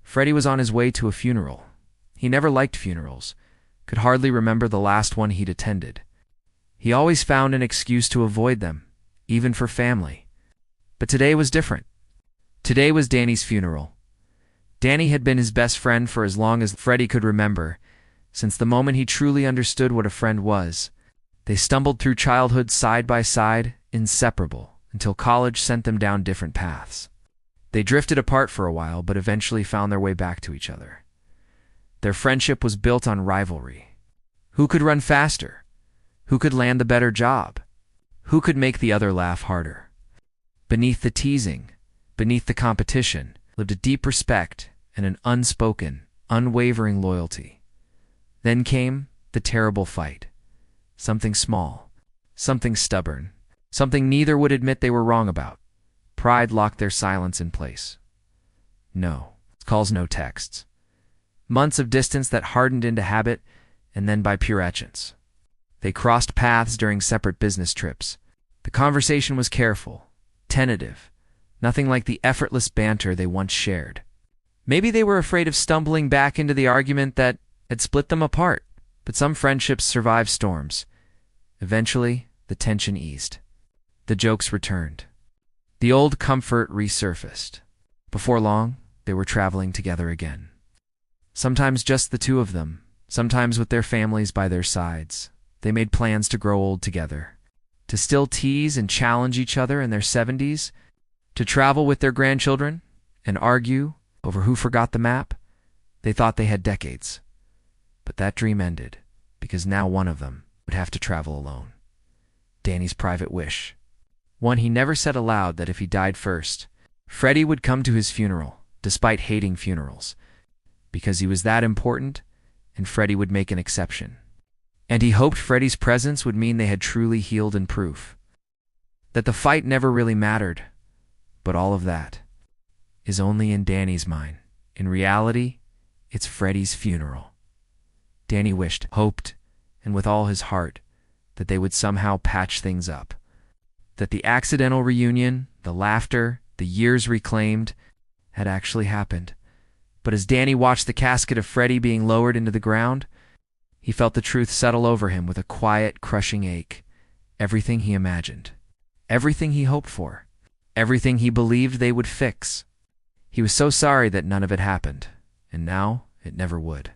Freddie was on his way to a funeral. He never liked funerals, could hardly remember the last one he'd attended. He always found an excuse to avoid them, even for family. But today was different. Today was Danny's funeral. Danny had been his best friend for as long as Freddie could remember, since the moment he truly understood what a friend was. They stumbled through childhood side by side, inseparable, until college sent them down different paths. They drifted apart for a while, but eventually found their way back to each other. Their friendship was built on rivalry. Who could run faster? Who could land the better job? Who could make the other laugh harder? Beneath the teasing, beneath the competition, lived a deep respect and an unspoken, unwavering loyalty. Then came the terrible fight. Something small, something stubborn, something neither would admit they were wrong about. Pride locked their silence in place. No calls, no texts. Months of distance that hardened into habit, and then by pure etchance. They crossed paths during separate business trips. The conversation was careful, tentative, nothing like the effortless banter they once shared. Maybe they were afraid of stumbling back into the argument that had split them apart, but some friendships survive storms. Eventually, the tension eased. The jokes returned. The old comfort resurfaced. Before long, they were traveling together again. Sometimes just the two of them, sometimes with their families by their sides. They made plans to grow old together, to still tease and challenge each other in their 70s, to travel with their grandchildren and argue over who forgot the map. They thought they had decades. But that dream ended, because now one of them would have to travel alone. Danny's private wish. One he never said aloud, that if he died first, Freddie would come to his funeral, despite hating funerals, because he was that important, and Freddie would make an exception. And he hoped Freddie's presence would mean they had truly healed, in proof that the fight never really mattered. But all of that is only in Danny's mind. In reality, it's Freddie's funeral. Danny wished, hoped, and with all his heart, that they would somehow patch things up. That the accidental reunion, the laughter, the years reclaimed, had actually happened. But as Danny watched the casket of Freddie being lowered into the ground, he felt the truth settle over him with a quiet, crushing ache. Everything he imagined, everything he hoped for, everything he believed they would fix. He was so sorry that none of it happened, and now it never would.